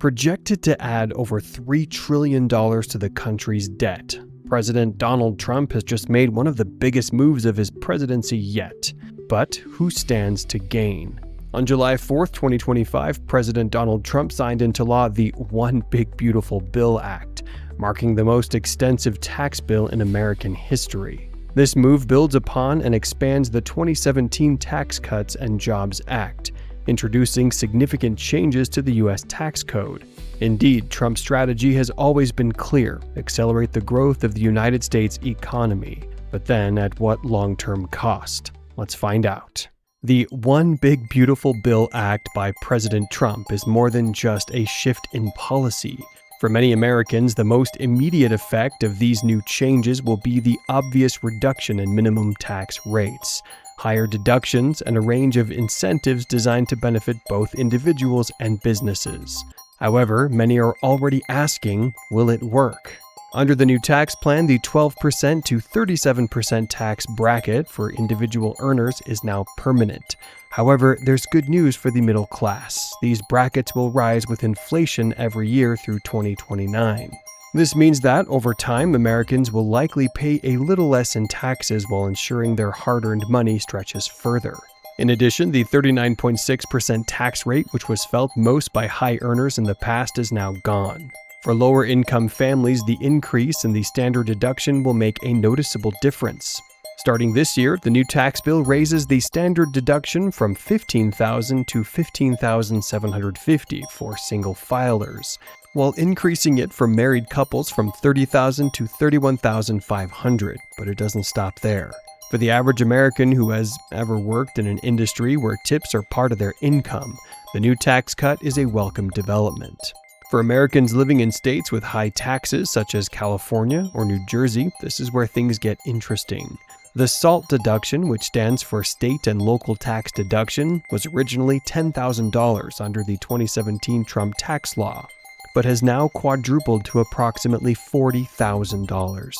projected to add over $3 trillion to the country's debt. President Donald Trump has just made one of the biggest moves of his presidency yet. But who stands to gain? On July 4, 2025, President Donald Trump signed into law the One Big Beautiful Bill Act, marking the most extensive tax bill in American history. This move builds upon and expands the 2017 Tax Cuts and Jobs Act, introducing significant changes to the U.S. tax code. Indeed, Trump's strategy has always been clear: accelerate the growth of the United States economy. But then, at what long-term cost? Let's find out. The One Big Beautiful Bill Act by President Trump is more than just a shift in policy. For many Americans, the most immediate effect of these new changes will be the obvious reduction in minimum tax rates, higher deductions, and a range of incentives designed to benefit both individuals and businesses. However, many are already asking, will it work? Under the new tax plan, the 12% to 37% tax bracket for individual earners is now permanent. However, there's good news for the middle class. These brackets will rise with inflation every year through 2029. This means that, over time, Americans will likely pay a little less in taxes while ensuring their hard-earned money stretches further. In addition, the 39.6% tax rate, which was felt most by high earners in the past, is now gone. For lower-income families, the increase in the standard deduction will make a noticeable difference. Starting this year, the new tax bill raises the standard deduction from $15,000 to $15,750 for single filers, while increasing it for married couples from $30,000 to $31,500, but it doesn't stop there. For the average American who has ever worked in an industry where tips are part of their income, the new tax cut is a welcome development. For Americans living in states with high taxes such as California or New Jersey, this is where things get interesting. The SALT deduction, which stands for State and Local Tax Deduction, was originally $10,000 under the 2017 Trump tax law, but has now quadrupled to approximately $40,000.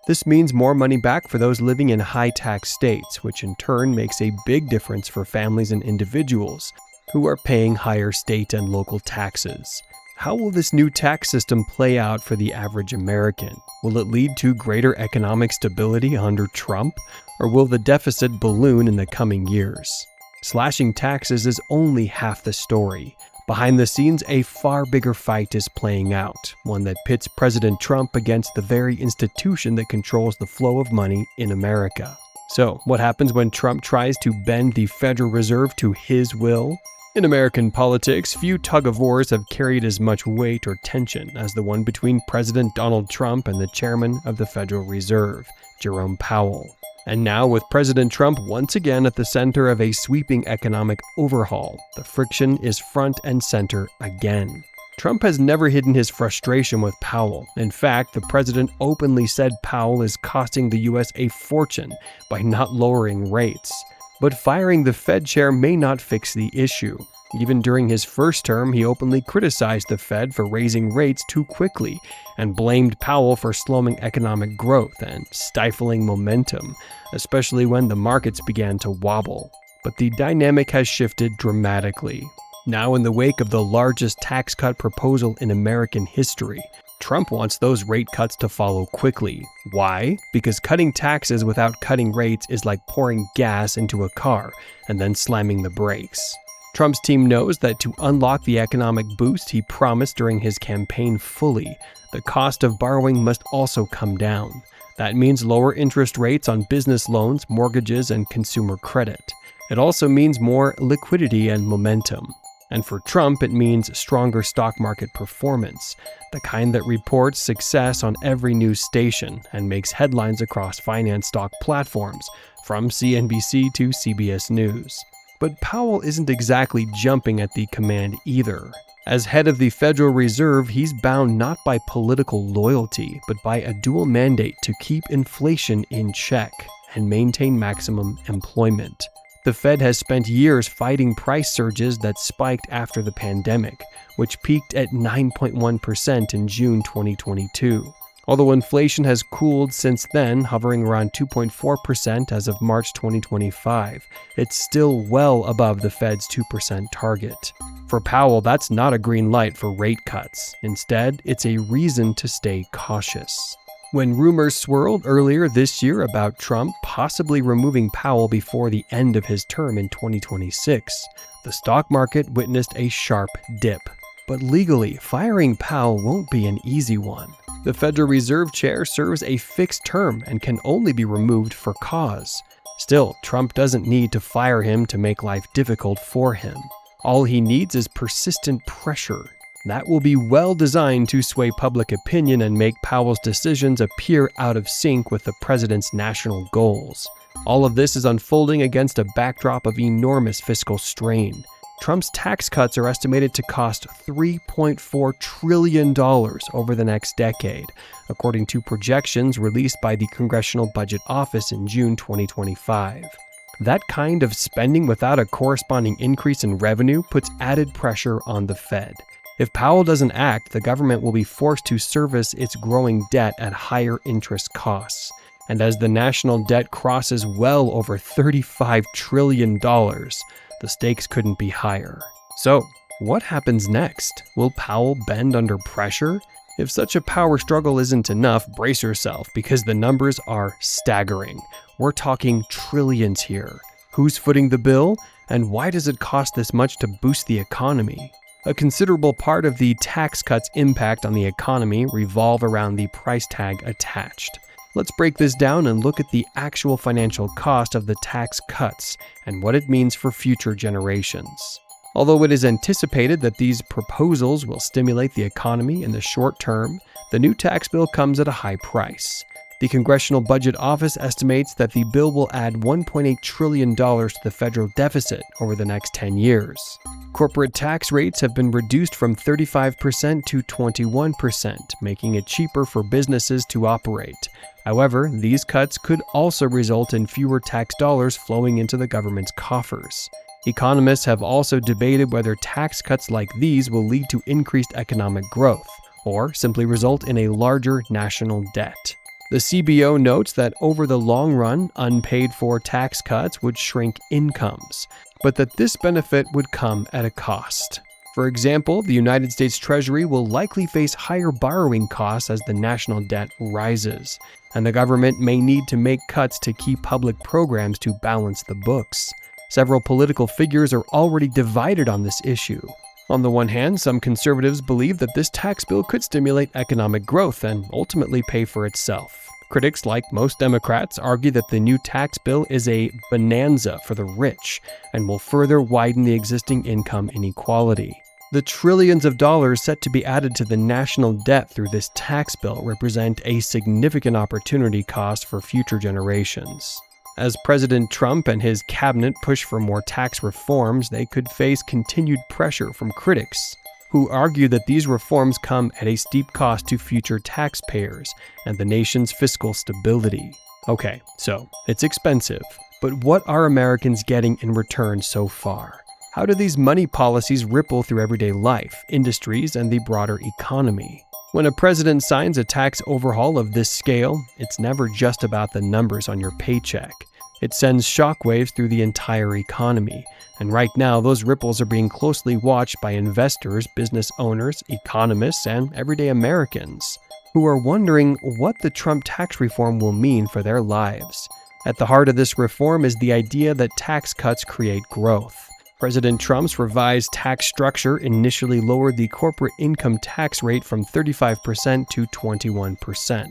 This means more money back for those living in high-tax states, which in turn makes a big difference for families and individuals who are paying higher state and local taxes. How will this new tax system play out for the average American? Will it lead to greater economic stability under Trump, or will the deficit balloon in the coming years? Slashing taxes is only half the story. Behind the scenes, a far bigger fight is playing out, one that pits President Trump against the very institution that controls the flow of money in America. So, what happens when Trump tries to bend the Federal Reserve to his will? In American politics, few tug-of-wars have carried as much weight or tension as the one between President Donald Trump and the chairman of the Federal Reserve, Jerome Powell. And now, with President Trump once again at the center of a sweeping economic overhaul, the friction is front and center again. Trump has never hidden his frustration with Powell. In fact, the president openly said Powell is costing the U.S. a fortune by not lowering rates. But firing the Fed chair may not fix the issue. Even during his first term, he openly criticized the Fed for raising rates too quickly and blamed Powell for slowing economic growth and stifling momentum, especially when the markets began to wobble. But the dynamic has shifted dramatically. Now, in the wake of the largest tax cut proposal in American history, Trump wants those rate cuts to follow quickly. Why? Because cutting taxes without cutting rates is like pouring gas into a car and then slamming the brakes. Trump's team knows that to unlock the economic boost he promised during his campaign fully, the cost of borrowing must also come down. That means lower interest rates on business loans, mortgages, and consumer credit. It also means more liquidity and momentum. And for Trump, it means stronger stock market performance, the kind that reports success on every news station and makes headlines across finance stock platforms, from CNBC to CBS News. But Powell isn't exactly jumping at the command either. As head of the Federal Reserve, he's bound not by political loyalty, but by a dual mandate to keep inflation in check and maintain maximum employment. The Fed has spent years fighting price surges that spiked after the pandemic, which peaked at 9.1% in June 2022. Although inflation has cooled since then, hovering around 2.4% as of March 2025, it's still well above the Fed's 2% target. For Powell, that's not a green light for rate cuts. Instead, it's a reason to stay cautious. When rumors swirled earlier this year about Trump possibly removing Powell before the end of his term in 2026, the stock market witnessed a sharp dip. But legally, firing Powell won't be an easy one. The Federal Reserve Chair serves a fixed term and can only be removed for cause. Still, Trump doesn't need to fire him to make life difficult for him. All he needs is persistent pressure. That will be well designed to sway public opinion and make Powell's decisions appear out of sync with the president's national goals. All of this is unfolding against a backdrop of enormous fiscal strain. Trump's tax cuts are estimated to cost $3.4 trillion over the next decade, according to projections released by the Congressional Budget Office in June 2025. That kind of spending without a corresponding increase in revenue puts added pressure on the Fed. If Powell doesn't act, the government will be forced to service its growing debt at higher interest costs. And as the national debt crosses well over $35 trillion, the stakes couldn't be higher. So, what happens next? Will Powell bend under pressure? If such a power struggle isn't enough, brace yourself, because the numbers are staggering. We're talking trillions here. Who's footing the bill? And why does it cost this much to boost the economy? A considerable part of the tax cuts' impact on the economy revolve around the price tag attached. Let's break this down and look at the actual financial cost of the tax cuts and what it means for future generations. Although it is anticipated that these proposals will stimulate the economy in the short term, the new tax bill comes at a high price. The Congressional Budget Office estimates that the bill will add $1.8 trillion to the federal deficit over the next 10 years. Corporate tax rates have been reduced from 35% to 21%, making it cheaper for businesses to operate. However, these cuts could also result in fewer tax dollars flowing into the government's coffers. Economists have also debated whether tax cuts like these will lead to increased economic growth, or simply result in a larger national debt. The CBO notes that over the long run, unpaid-for tax cuts would shrink incomes, but that this benefit would come at a cost. For example, the United States Treasury will likely face higher borrowing costs as the national debt rises, and the government may need to make cuts to keep public programs to balance the books. Several political figures are already divided on this issue. On the one hand, some conservatives believe that this tax bill could stimulate economic growth and ultimately pay for itself. Critics, like most Democrats, argue that the new tax bill is a bonanza for the rich and will further widen the existing income inequality. The trillions of dollars set to be added to the national debt through this tax bill represent a significant opportunity cost for future generations. As President Trump and his cabinet push for more tax reforms, they could face continued pressure from critics, who argue that these reforms come at a steep cost to future taxpayers and the nation's fiscal stability. Okay, so it's expensive, but what are Americans getting in return so far? How do these money policies ripple through everyday life, industries, and the broader economy? When a president signs a tax overhaul of this scale, it's never just about the numbers on your paycheck. It sends shockwaves through the entire economy, and right now those ripples are being closely watched by investors, business owners, economists, and everyday Americans, who are wondering what the Trump tax reform will mean for their lives. At the heart of this reform is the idea that tax cuts create growth. President Trump's revised tax structure initially lowered the corporate income tax rate from 35% to 21%.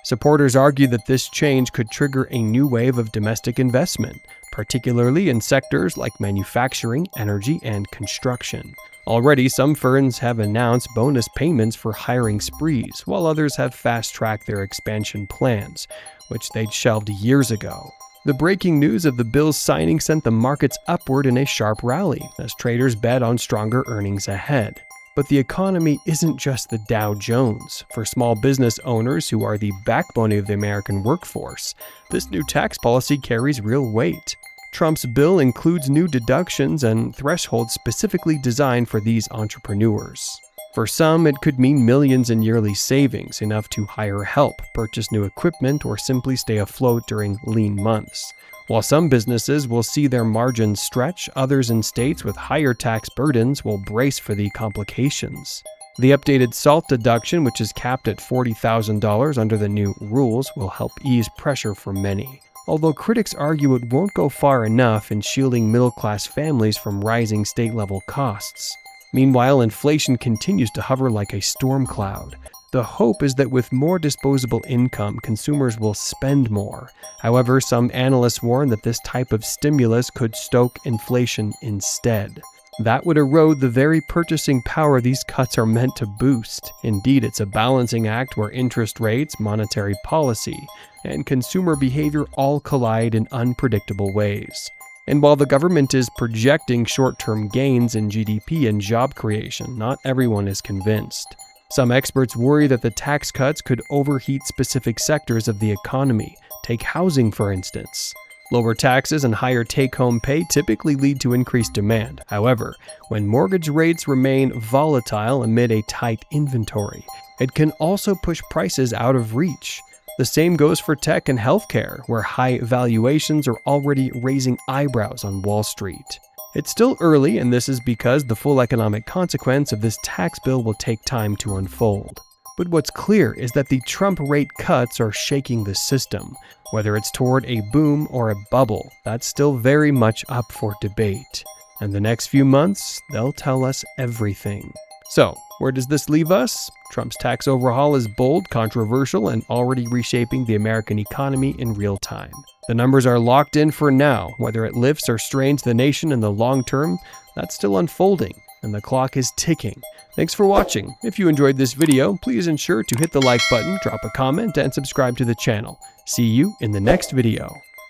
Supporters argue that this change could trigger a new wave of domestic investment, particularly in sectors like manufacturing, energy, and construction. Already, some firms have announced bonus payments for hiring sprees, while others have fast-tracked their expansion plans, which they'd shelved years ago. The breaking news of the bill's signing sent the markets upward in a sharp rally, as traders bet on stronger earnings ahead. But the economy isn't just the Dow Jones. For small business owners who are the backbone of the American workforce, this new tax policy carries real weight. Trump's bill includes new deductions and thresholds specifically designed for these entrepreneurs. For some, it could mean millions in yearly savings, enough to hire help, purchase new equipment, or simply stay afloat during lean months. While some businesses will see their margins stretch, others in states with higher tax burdens will brace for the complications. The updated SALT deduction, which is capped at $40,000 under the new rules, will help ease pressure for many. Although critics argue it won't go far enough in shielding middle-class families from rising state-level costs. Meanwhile, inflation continues to hover like a storm cloud. The hope is that with more disposable income, consumers will spend more. However, some analysts warn that this type of stimulus could stoke inflation instead. That would erode the very purchasing power these cuts are meant to boost. Indeed, it's a balancing act where interest rates, monetary policy, and consumer behavior all collide in unpredictable ways. And while the government is projecting short-term gains in GDP and job creation, not everyone is convinced. Some experts worry that the tax cuts could overheat specific sectors of the economy. Take housing, for instance. Lower taxes and higher take-home pay typically lead to increased demand. However, when mortgage rates remain volatile amid a tight inventory, it can also push prices out of reach. The same goes for tech and healthcare, where high valuations are already raising eyebrows on Wall Street. It's still early, and this is because the full economic consequence of this tax bill will take time to unfold. But what's clear is that the Trump rate cuts are shaking the system. Whether it's toward a boom or a bubble, that's still very much up for debate. And the next few months, they'll tell us everything. So, where does this leave us? Trump's tax overhaul is bold, controversial, and already reshaping the American economy in real time. The numbers are locked in for now. Whether it lifts or strains the nation in the long term, that's still unfolding, and the clock is ticking. Thanks for watching. If you enjoyed this video, please ensure to hit the like button, drop a comment, and subscribe to the channel. See you in the next video.